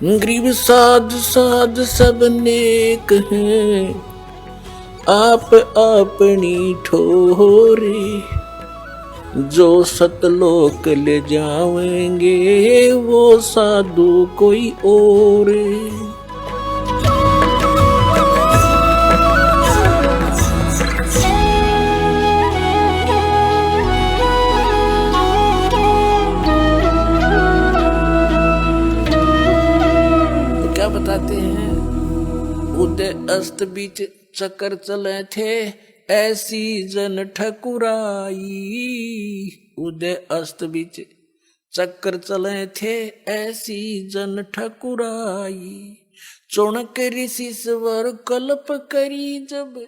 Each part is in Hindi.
गरीब साध साध सब नेक हैं, आप अपनी ठोरे। जो सतलोक ले जावेंगे वो साधु कोई और। तो क्या बताते हैं, उदय अस्त बीच चक्कर चले थे, ऐसी जन ठकुराई। उदय अस्त बीच चक्कर चले थे, ऐसी जन ठकुराई। चौणक ऋषि स्वर कल्प करी, जब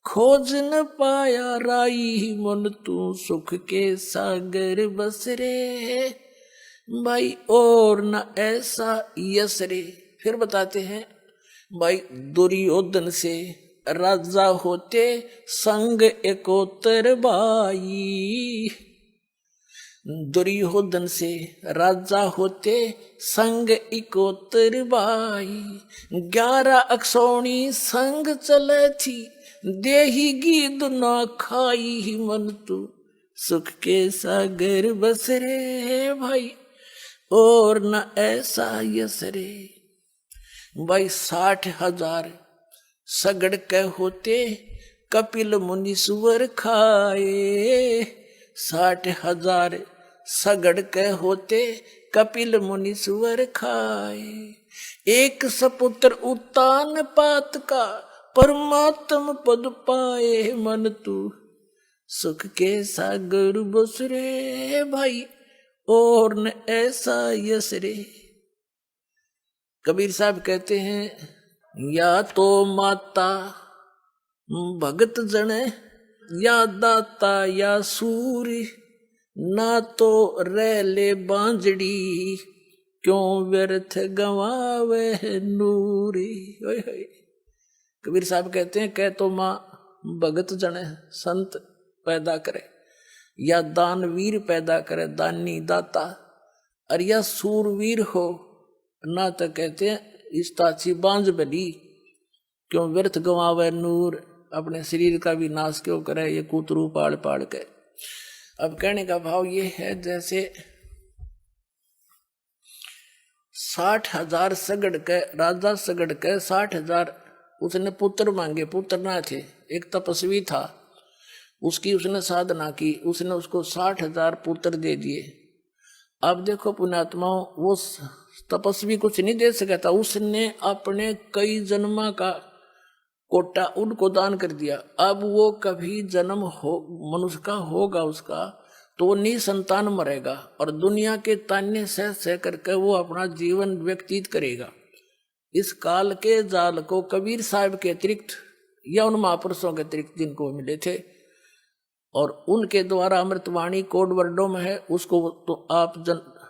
खोज न पाया राई। मन तू सुख के सागर बस रे, भाई और न ऐसा यस रे। फिर बताते हैं, भाई दुर्योधन से राजा होते संग एकोतर भाई। दुर्योधन से राजा होते संग इकोतर भाई। 11 अक्षौणी संग चले थी, देही गीद ना खाई। मन तू सुख के सागर बस रे, भाई और न ऐसा यस रे। भाई 60,000 सगड़ के होते, कपिल मुनीश्वर खाए। 60,000 सगड़ के होते, कपिल मुनीश्वर खाए। एक सपुत्र उत्तान पात का, परमात्म पद पाए। मन तू सुख के सागर बस रे, भाई और न ऐसा यस रे। कबीर साहब कहते हैं, या तो माता भगत जने, या दाता या सूरी। ना तो रह ले बांजड़ी, क्यों व्यर्थ गवावे नूरी। कबीर साहब कहते हैं, कह तो माँ भगत जने संत पैदा करे, या दानवीर पैदा करे दानी दाता, और या सूरवीर हो। ना तो कहते हैं इस ताची बांझ बली, क्यों व्यर्थ गंवावे नूर। अपने शरीर का भी नाश क्यों करे ये कूतरू पाड़ पाड़ के। अब कहने का भाव ये है, जैसे 60,000 सगड़ के राजा सगड़ के 60,000 उसने पुत्र मांगे, पुत्र ना थे। एक तपस्वी था, उसकी उसने साधना की, उसने उसको 60,000 पुत्र दे दिए। अब देखो पुण्यात्माओं, वो तपस्वी कुछ नहीं दे सका था, उसने अपने कई जन्मा का कोटा उनको दान कर दिया। अब वो कभी जन्म हो मनुष्य का होगा उसका, तो वो निसंतान मरेगा और दुनिया के ताने सह सह करके वो अपना जीवन व्यतीत करेगा। इस काल के जाल को कबीर साहब के अतिरिक्त या उन महापुरुषों के अतिरिक्त जिनको मिले थे और उनके द्वारा अमृतवाणी कोड वर्डों में है, उसको तो आप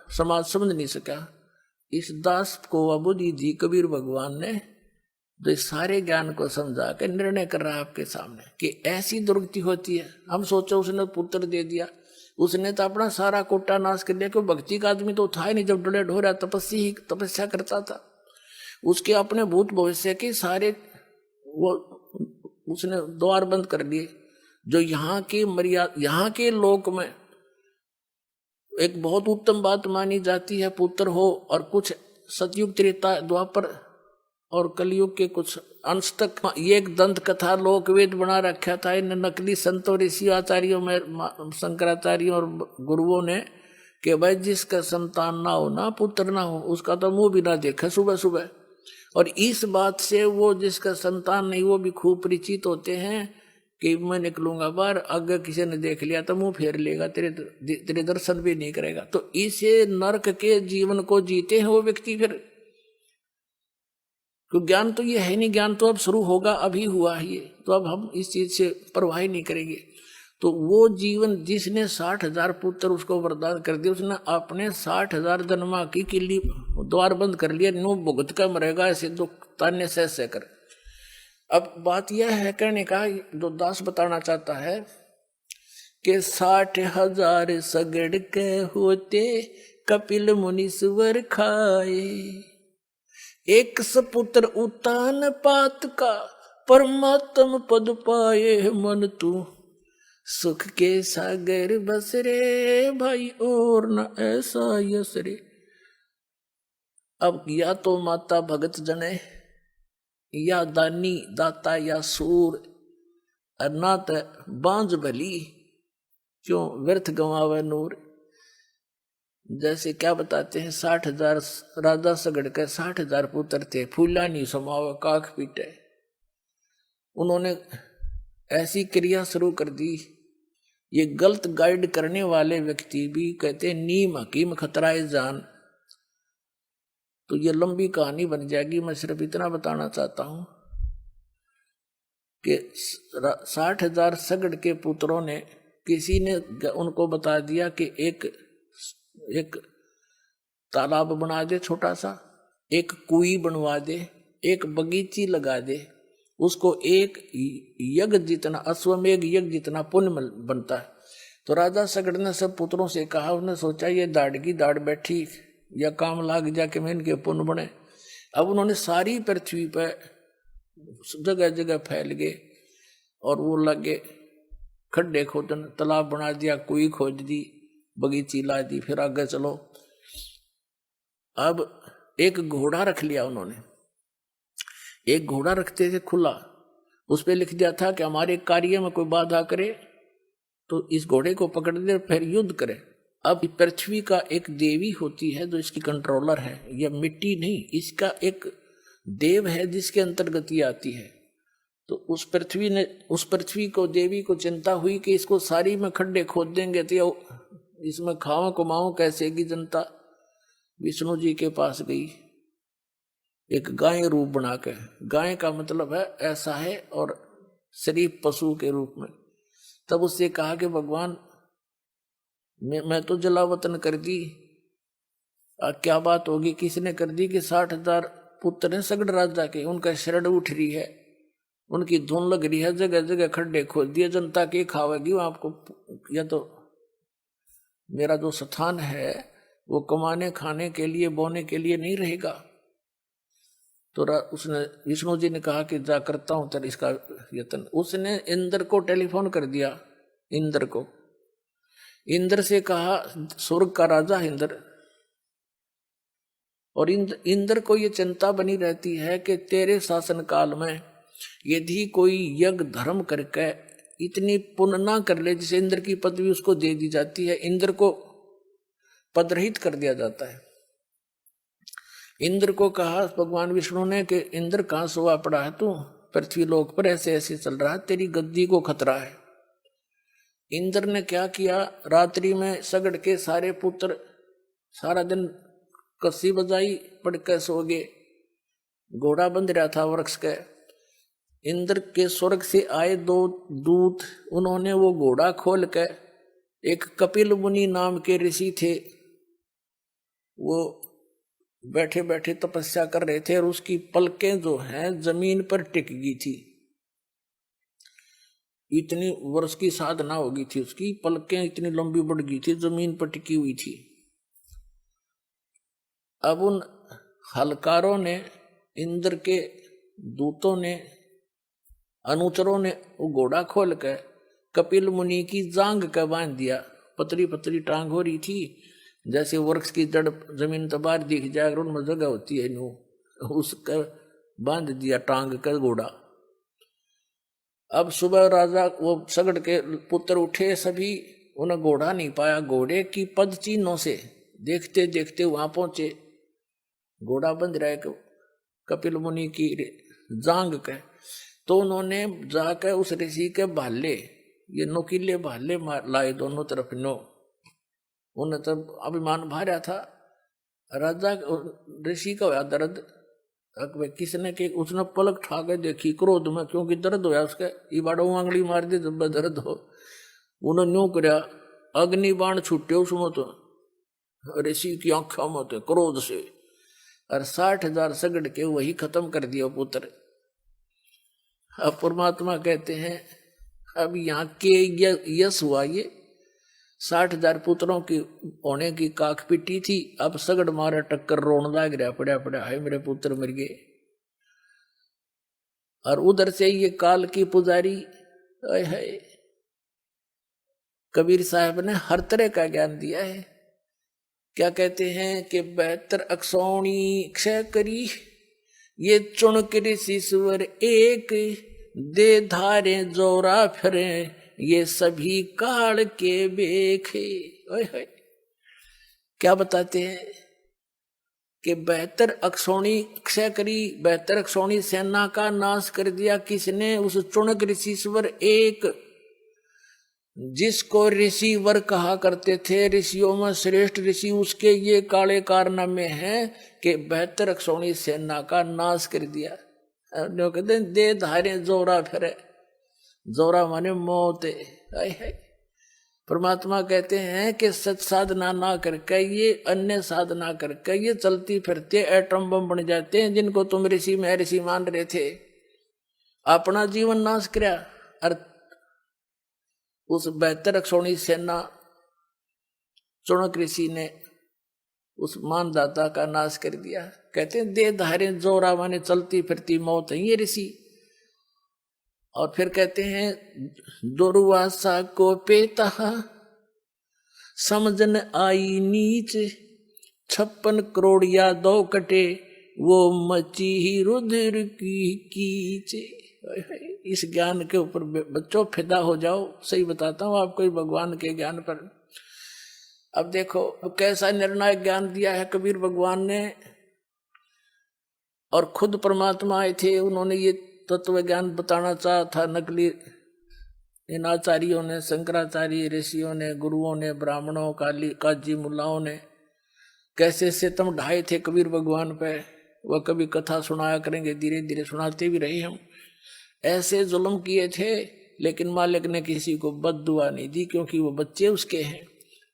समाज समझ नहीं सका। इस दास को अबुद्धि दी कबीर भगवान ने, तो इस सारे ज्ञान को समझा के निर्णय कर रहा है आपके सामने कि ऐसी दुर्गति होती है। हम सोचो उसने पुत्र दे दिया, उसने तो अपना सारा कोटा नाश कर लिया, क्यों भक्ति का आदमी तो था ही नहीं। जब डले ढोरा तपस्या करता था, उसके अपने भूत भविष्य के सारे वो उसने द्वार बंद कर लिए। जो यहाँ की मर्यादा, यहाँ के लोक में एक बहुत उत्तम बात मानी जाती है, पुत्र हो। और कुछ सतयुग त्रेता द्वापर और कलयुग के कुछ अंश तक ये एक दंत कथा लोकवेद बना रखा था इन नकली संतों ऋषि आचार्यों में, शंकराचार्यों और गुरुओं ने, कि भाई जिसका संतान ना हो ना पुत्र ना हो, उसका तो मुंह भी ना देखे सुबह सुबह। और इस बात से वो जिसका संतान नहीं वो भी खूब परिचित होते हैं कि मैं निकलूंगा बाहर, अगर किसी ने देख लिया तो मुंह फेर लेगा, तेरे दर्शन भी नहीं करेगा। तो इसे नरक के जीवन को जीते हैं वो व्यक्ति। फिर तो ज्ञान तो ये है नहीं, ज्ञान तो अब शुरू होगा, अभी हुआ है ये, तो अब हम इस चीज से परवाह ही नहीं करेंगे। तो वो जीवन जिसने 60,000 पुत्र उसको वरदान कर दिया, उसने अपने 60,000 जन्मा की किली द्वार बंद कर लिया। नो भुगत का मरेगा ऐसे दुख तान्य सह कर। अब बात यह है कहने का, जो दास बताना चाहता है कि 60,000 सगड़ के होते, कपिल मुनीश्वर खाए। एक सपुत्र उतान पात का, परमात्म पद पाए मन तू। सुख के सागर बस रे भाई, और न ऐसा यस रे। अब या तो माता भगत जने, या दानी दाता, या सूर, ना तो बांझ भली, क्यों व्यर्थ गंवावे नूर। जैसे क्या बताते हैं, 60,000 राजा सगड़ के 60,000 पुत्र थे, फूला नहीं समावे काख पीटे। उन्होंने ऐसी क्रिया शुरू कर दी। ये गलत गाइड करने वाले व्यक्ति भी कहते हैं नीम हकीम खतराए जान। तो ये लंबी कहानी बन जाएगी, मैं सिर्फ इतना बताना चाहता हूं कि 60,000 सगड़ के पुत्रों ने, किसी ने उनको बता दिया कि एक तालाब बना दे छोटा सा, एक कुई बनवा दे, एक बगीची लगा दे, उसको एक यज्ञ जितना, अश्वमेघ यज्ञ जितना पुण्य बनता है। तो राजा सगड़ ने सब पुत्रों से कहा, उन्होंने सोचा ये दाढ़ की दाढ़ बैठी, या काम लाग जाके मैं इनके पुण्य बने। अब उन्होंने सारी पृथ्वी पर जगह जगह फैल गए और वो लगे खड्डे खोदन, तालाब बना दिया, कुई खोद दी, बगीची ला दी। फिर आगे चलो, अब एक घोड़ा रख लिया उन्होंने। एक घोड़ा रखते थे खुला, उस पर लिख दिया था कि हमारे कार्य में कोई बाधा करे तो इस घोड़े को पकड़ दे, फिर युद्ध करे। अब पृथ्वी का एक देवी होती है जो इसकी कंट्रोलर है, यह मिट्टी नहीं, इसका एक देव है जिसके अंतर्गत ये आती है। तो उस पृथ्वी को, देवी को चिंता हुई कि इसको सारी में खड्डे खोद देंगे तो इसमें खाओ कमाओ कैसे की जनता। विष्णु जी के पास गई एक गाय रूप बना के। गाय का मतलब है ऐसा है, और शरीफ पशु के रूप में। तब उससे कहा कि भगवान मैं तो जलावतन कर दी, क्या बात होगी, किसने कर दी कि 60,000 पुत्र हैं सगड़ राजा के, उनका शरण उठ रही है, उनकी धुन लग रही है, जगह जगह खड्डे खोद दिए, जनता के खावेगी आपको। या तो मेरा जो स्थान है वो कमाने खाने के लिए, बोने के लिए नहीं रहेगा। तो उसने, विष्णु जी ने कहा कि जा करता हूं तेरे इसका यत्न। उसने इंद्र को टेलीफोन कर दिया, इंद्र को। इंद्र से कहा, स्वर्ग का राजा इंद्र, और इंद्र को ये चिंता बनी रहती है कि तेरे शासन काल में यदि कोई यज्ञ धर्म करके इतनी पुण्य ना कर ले जिसे इंद्र की पदवी उसको दे दी जाती है, इंद्र को पदरहित कर दिया जाता है। इंद्र को कहा भगवान विष्णु ने कि इंद्र कहाँ सोया पड़ा है तू, पृथ्वी लोक पर ऐसे ऐसे चल रहा है, तेरी गद्दी को खतरा है। इंद्र ने क्या किया, रात्रि में सगड़ के सारे पुत्र सारा दिन कस्सी बजाई, पड़ के सो गए। घोड़ा बंध रहा था वृक्ष के। इंद्र के स्वर्ग से आए 2 दूत, उन्होंने वो घोड़ा खोल के, एक कपिल मुनि नाम के ऋषि थे, वो बैठे बैठे तपस्या कर रहे थे, और उसकी पलकें जो हैं जमीन पर टिक गई थी। इतनी वर्ष की साधना हो गई थी, उसकी पलकें इतनी लंबी बढ़ गई थी, जमीन पर टिकी हुई थी। अब उन हलकारों ने, इंद्र के दूतों ने, अनुचरों ने वो घोड़ा खोल के कपिल मुनि की जांग का बांध दिया। पतली पतली टांग हो रही थी, जैसे वृक्ष की जड़ जमीन तबार दिख जाए, उनमें जगह होती है नो, उसका बांध दिया टांग का घोड़ा। अब सुबह राजा वो सगड़ के पुत्र उठे, सभी उन्हें घोड़ा नहीं पाया। घोड़े की पद चिन्हों से देखते देखते वहां पहुंचे, घोड़ा बंध रहा है कपिल मुनि की जांग के। तो उन्होंने जाकर उस ऋषि के भाले, ये नोकीले भाले लाए दोनों तरफ नो। उन्हें तब अभिमान भार्या था। राजा ऋषि का हुआ दर्द, किसने के उसने पलक ठा के देखी क्रोध में, क्योंकि दर्द होया उसके, ये बाड़ो आंगली मार दी जब दर्द हो। उन्होंने न्यू करया, अग्नि बाण छूटे उसमें तो ऋषि की आंखों में तो क्रोध से, और 60,000 सगड़ के वही खत्म कर दिया पुत्र। अब परमात्मा कहते हैं अब यहाँ के यश हुआ, ये 60,000 पुत्रों की होने की काख पिटी थी। अब सगड़ मारे टक्कर रोन लाग रहा, पड़ा पड़ा है मेरे पुत्र मर गए। और उधर से ये काल की पुजारी है, कबीर साहब ने हर तरह का ज्ञान दिया है। क्या कहते हैं कि 72 अक्षौणी क्षय करी, ये चुन ऋषि स्वर एक, दे धारे जोरा फिरे, ये सभी काल के बेखे। क्या बताते हैं कि 72 अक्षौणी क्षय करी, 72 अक्षौणी सेना का नाश कर दिया किसने? उस चुनक ऋषिश्वर एक, जिसको ऋषि वर कहा करते थे, ऋषियों में श्रेष्ठ ऋषि, उसके ये काले कारनामे हैं कि 72 अक्षौणी सेना का नाश कर दिया। जो कहते हैं दे धारे जोरा फिरे, जोरा माने मौत है। परमात्मा कहते हैं कि सच साधना ना करके, ये अन्य साधना करके ये चलती फिरते एटम बम बन जाते हैं, जिनको तुम ऋषि में ऋषि मान रहे थे। अपना जीवन नाश किया और उस 72 अक्षौणी सेना चुनक ऋषि ने उस मानदाता का नाश कर दिया। कहते हैं दे धारे जोरा माने चलती फिरती मौत है ये ऋषि। और फिर कहते हैं दुर्वासा को पेता समझन आई नीच, 56 करोड़ यादव कटे, वो मची ही रुद्र की कीच। इस ज्ञान के ऊपर बच्चों फिदा हो जाओ। सही बताता हूँ आपको भगवान के ज्ञान पर। अब देखो कैसा निर्णायक ज्ञान दिया है कबीर भगवान ने। और खुद परमात्मा आए थे, उन्होंने ये तत्व ज्ञान बताना चाहा था। नकली इन आचार्यों ने, शंकराचार्य ऋषियों ने, गुरुओं ने, ब्राह्मणों, काजी मुल्लाओं ने कैसे सितम ढाए थे कबीर भगवान पे। वह कभी कथा सुनाया करेंगे, धीरे धीरे सुनाते भी रहे हम। ऐसे जुल्म किए थे, लेकिन मालिक ने किसी को बद्दुआ नहीं दी, क्योंकि वो बच्चे उसके हैं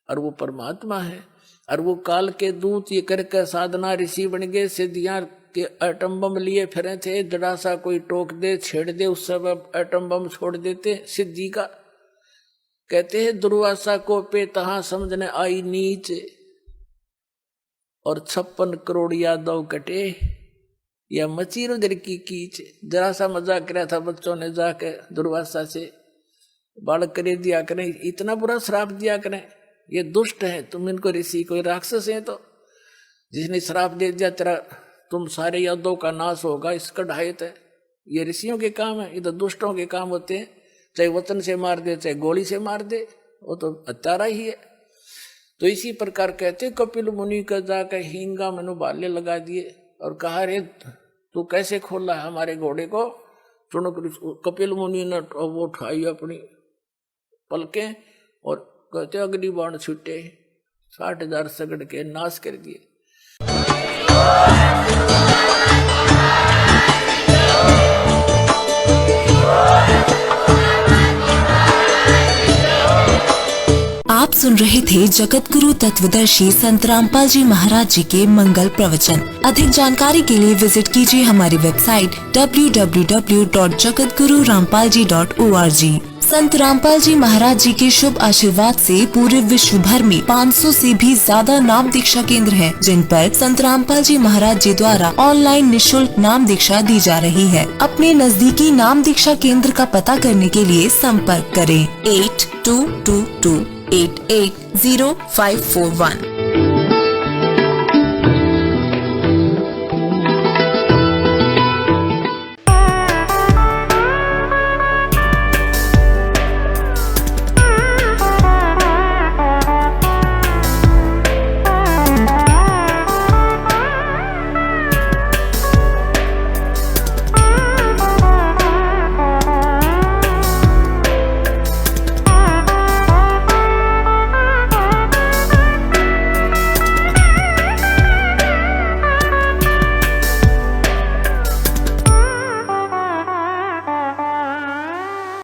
और वो परमात्मा है। और वो काल के दूत ये करके साधना ऋषि बन गए, सिद्धियां के एटम बम लिए फिरे थे। जरा सा कोई टोक दे, छेड़ दे, उस सब एटम बम छोड़ देते सिद्धि का। कहते हैं दुर्वासा को पे तहां समझने आई नीच, और 56 करोड़ यादव कटे, या मची रुद्र की कीच। जरा सा मजाक किया था बच्चों ने जाके दुर्वासा से, बालक करे दिया करें, इतना बुरा श्राप दिया करें, ये दुष्ट है, तुम इनको ऋषि कोई राक्षस है, तो जिसने श्राप दे दिया तेरा तुम सारे यादव का नाश होगा, इसका ढायत है। ये ऋषियों के काम है, ये तो दुष्टों के काम होते हैं। चाहे वचन से मार दे, चाहे गोली से मार दे, वो तो हत्यारा ही है। तो इसी प्रकार कहते कपिल मुनि का जाकर हींगा मनु बाल्य लगा दिए और कहा रे तू कैसे खोला है हमारे घोड़े को। कपिल मुनि ने वो उठाई अपनी पलकें और कहते अग्नि बाण छूटे, 60,000 सगड़ के नाश कर दिए। आप सुन रहे थे जगत गुरु तत्वदर्शी संत रामपाल जी महाराज जी के मंगल प्रवचन। अधिक जानकारी के लिए विजिट कीजिए हमारी वेबसाइट www.jagatgururampalji.org। संत रामपाल जी महाराज जी के शुभ आशीर्वाद से पूरे विश्व भर में 500 से भी ज्यादा नाम दीक्षा केंद्र हैं, जिन पर संत रामपाल जी महाराज जी द्वारा ऑनलाइन निशुल्क नाम दीक्षा दी जा रही है। अपने नजदीकी नाम दीक्षा केंद्र का पता करने के लिए संपर्क करें 8222880541।